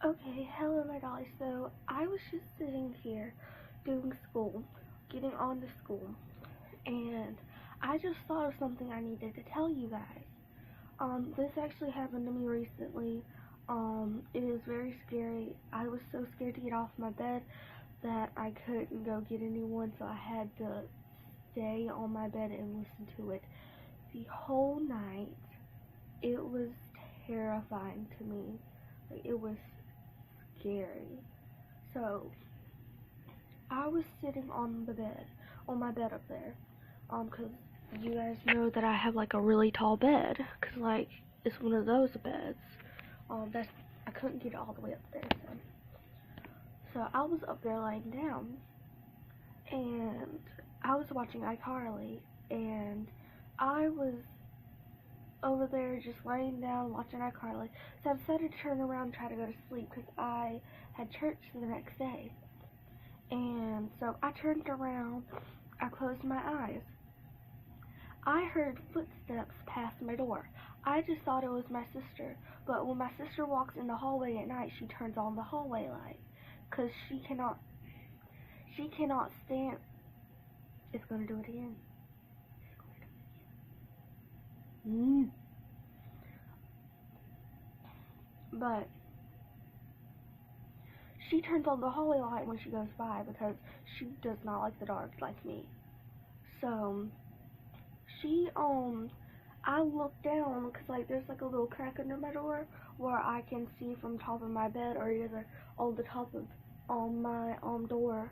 Okay, hello my dolly. So I was just sitting here doing school, getting on to school, and I just thought of something I needed to tell you guys. This actually happened to me recently. It is very scary. I was so scared to get off my bed that I couldn't go get a new one, so I had to stay on my bed and listen to it the whole night. It was terrifying to me. Like, it was scary. So I was sitting on my bed up there, 'cause you guys know that I have like a really tall bed, 'cause like it's one of those beds. That I couldn't get it all the way up there. So I was up there laying down, and I was watching iCarly, and I was over there just laying down watching iCarly. So I decided to turn around and try to go to sleep because I had church the next day. And so I turned around, I closed my eyes. I heard footsteps pass my door. I just thought it was my sister, but when my sister walks in the hallway at night, she turns on the hallway light, because she cannot stand, it's going to do it again. But she turns on the hallway light when she goes by because she does not like the dark like me. So I look down because like there's like a little crack under my door where I can see from top of my bed, or either on the top of my door,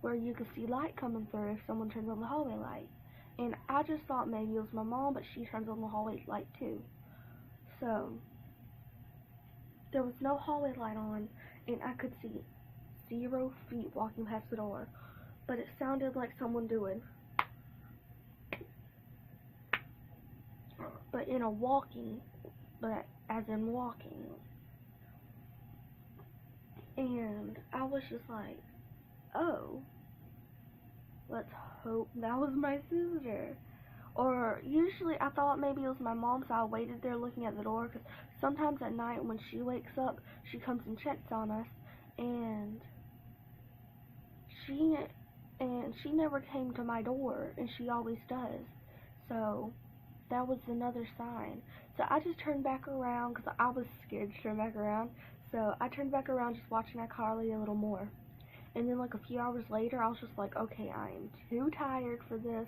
where you can see light coming through if someone turns on the hallway light. And I just thought maybe it was my mom, but she turns on the hallway light too. So there was no hallway light on, and I could see 0 feet walking past the door, but it sounded like someone doing, but in a walking, but as in walking. And I was just like, oh, let's hope that was my sister. Or usually I thought maybe it was my mom, so I waited there looking at the door, because sometimes at night when she wakes up, she comes and checks on us, and she never came to my door, and she always does. So that was another sign. So I just turned back around because I was scared to turn back around. So I turned back around just watching iCarly a little more. And then like a few hours later, I was just like, okay, I am too tired for this.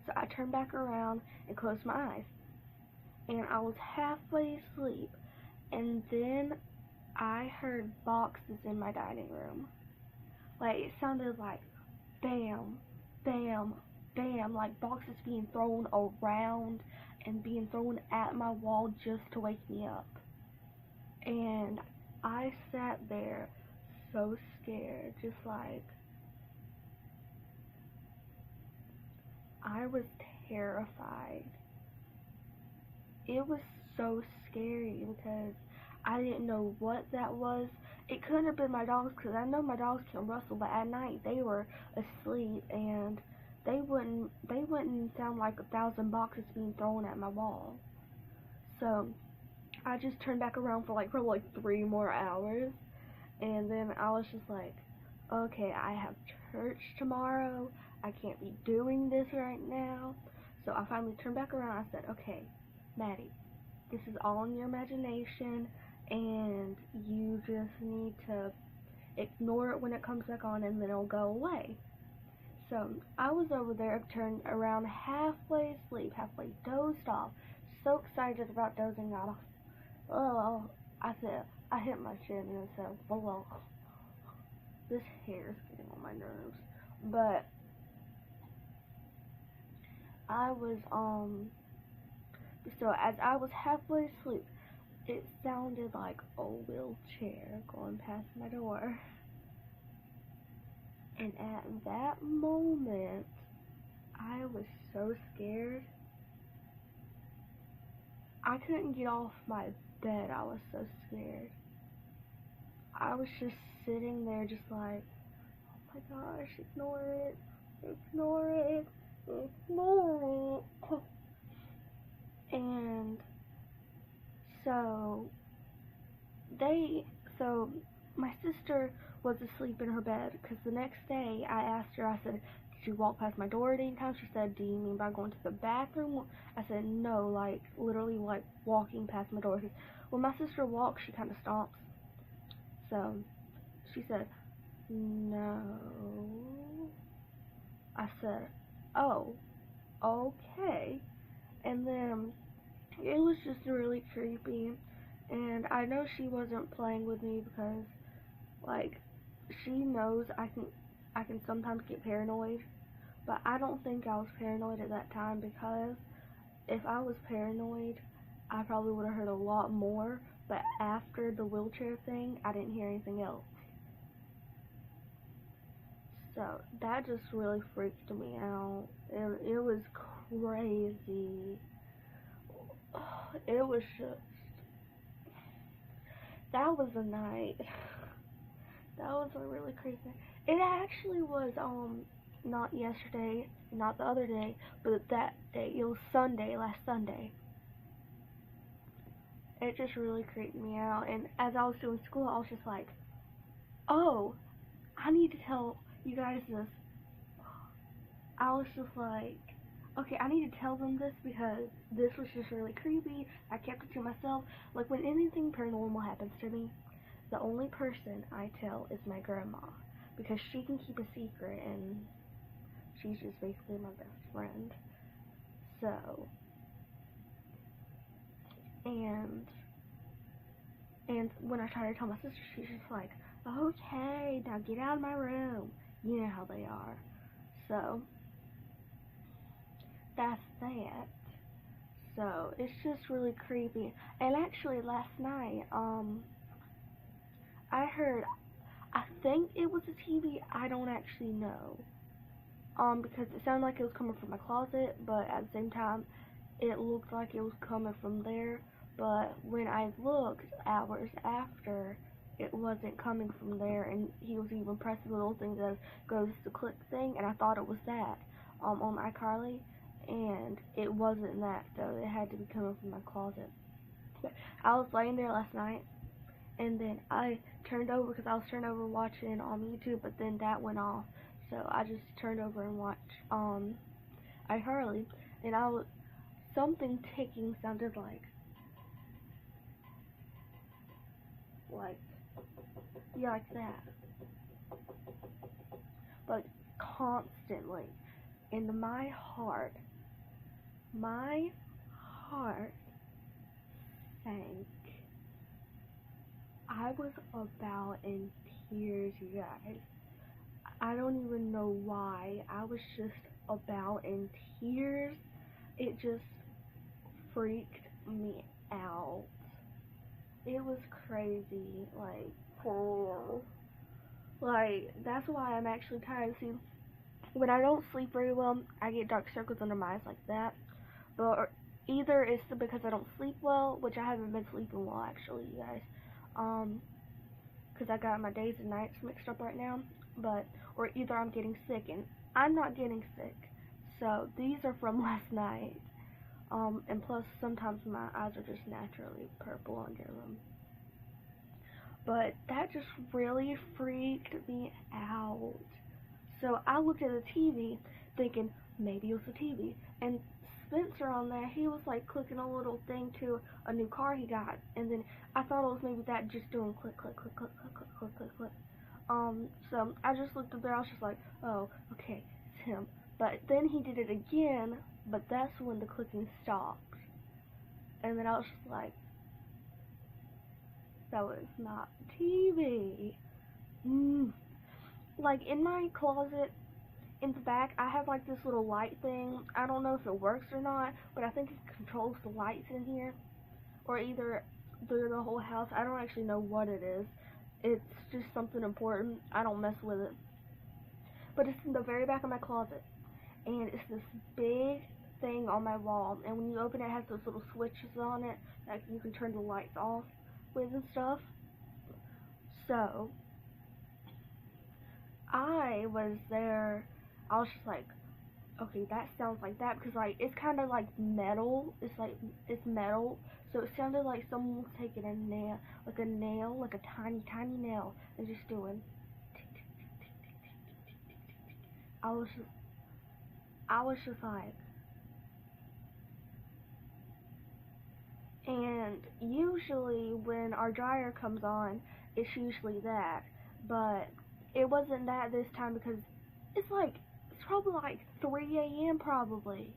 So I turned back around and closed my eyes. And I was halfway asleep. And then I heard boxes in my dining room. Like, it sounded like bam, bam, bam, like boxes being thrown around and being thrown at my wall just to wake me up. And I sat there so scared, just like, I was terrified. It was so scary because I didn't know what that was. It couldn't have been my dogs, because I know my dogs can rustle, but at night they were asleep, and they wouldn't sound like 1,000 boxes being thrown at my wall. So I just turned back around for like 3 more hours, and then I was just like, okay, I have church tomorrow. I can't be doing this right now. So I finally turned back around. I said, okay, Maddie, this is all in your imagination, and you just need to ignore it when it comes back on, and then it'll go away. So I was over there, turned around halfway asleep, halfway dozed off, so excited about dozing off. Oh, I hit my chin and said, "Hello." This hair is getting on my nerves. But I was so as I was halfway asleep, it sounded like a wheelchair going past my door. And at that moment, I was so scared. I couldn't get off my bed. I was so scared. I was just sitting there just like, oh my gosh, ignore it, ignore it, ignore it. And So so my sister was asleep in her bed because the next day I asked her, I said, did you walk past my door at any time? She said, do you mean by going to the bathroom? I said, no, like literally like walking past my door. Because when my sister walks, she kind of stomps. So she said, no. I said, oh, okay. And then it was just really creepy. And I know she wasn't playing with me because, like, she knows I can sometimes get paranoid. But I don't think I was paranoid at that time, because if I was paranoid, I probably would have heard a lot more. But after the wheelchair thing, I didn't hear anything else. So that just really freaked me out. It was crazy. It was just, that was a night. That was a really crazy night. It actually was not yesterday, not the other day, but that day. It was Sunday, last Sunday. It just really creeped me out. And as I was doing school, I was just like, oh, I need to tell you guys this. I was just like, okay, I need to tell them this because this was just really creepy. I kept it to myself. Like, when anything paranormal happens to me, the only person I tell is my grandma, because she can keep a secret, and she's just basically my best friend. So, and when I try to tell my sister, she's just like, okay, now get out of my room. You know how they are. So, that's that. So, it's just really creepy. And actually, last night, I think it was a TV, I don't actually know. Because it sounded like it was coming from my closet, but at the same time, it looked like it was coming from there. But when I looked hours after, it wasn't coming from there, and he was even pressing the little thing that goes to click thing, and I thought it was that, on iCarly, and it wasn't that, so it had to be coming from my closet. But I was laying there last night, and then I turned over, because I was turned over watching on YouTube, but then that went off, so I just turned over and watched iCarly, and something ticking sounded like yeah, like that, but constantly. And my heart sank. I was about in tears, you guys. I don't even know why. I was just about in tears. It just freaked me out. It was crazy, like, for real. Like, that's why I'm actually tired. See, when I don't sleep very well, I get dark circles under my eyes like that. But either it's because I don't sleep well, which I haven't been sleeping well, actually, you guys. Because I got my days and nights mixed up right now. Or either I'm getting sick, and I'm not getting sick. So, these are from last night. And plus, sometimes my eyes are just naturally purple under them. But that just really freaked me out. So I looked at the TV, thinking maybe it was the TV. And Spencer on there, he was like clicking a little thing to a new car he got. And then I thought it was maybe that, just doing click, click, click, click, click, click, click, click, click. So I just looked up there, I was just like, oh, okay, it's him. But then he did it again, but that's when the clicking stopped. And then I was just like, that was not TV. Like, in my closet, in the back, I have like this little light thing. I don't know if it works or not, but I think it controls the lights in here. Or either through the whole house. I don't actually know what it is. It's just something important. I don't mess with it. But it's in the very back of my closet. And it's this big thing on my wall. And when you open it, it has those little switches on it that you can turn the lights off with and stuff. So, I was there. I was just like, okay, that sounds like that, because like it's kind of like metal. It's metal, so So it sounded like someone was taking a nail, like a tiny, tiny nail, and just doing tick, tick, tick, tick, tick, tick, tick, tick, tick, tick, tick. I was just like, and usually when our dryer comes on, it's usually that, but it wasn't that this time because it's probably like 3 a.m. probably.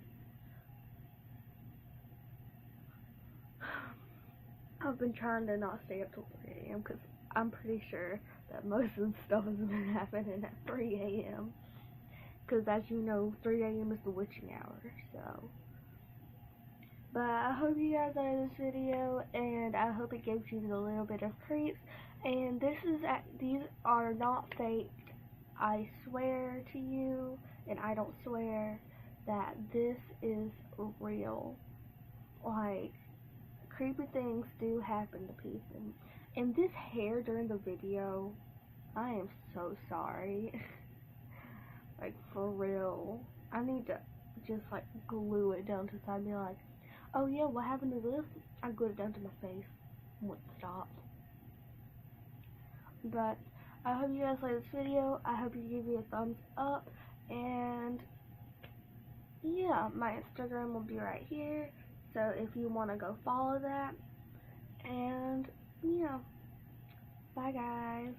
I've been trying to not stay up till 3 a.m. because I'm pretty sure that most of the stuff has been happening at 3 a.m. Because as you know, 3 a.m. is the witching hour, so. But I hope you guys liked this video, and I hope it gives you a little bit of creeps. And these are not faked. I swear to you, and I don't swear, that this is real. Like, creepy things do happen to people. And this hair during the video, I am so sorry. Like, for real. I need to just, like, glue it down to the side and be like, oh yeah, what happened to this? I glued it down to my face. Wouldn't stop. But I hope you guys like this video. I hope you give me a thumbs up. And yeah, my Instagram will be right here. So if you want to go follow that. And yeah. Bye guys.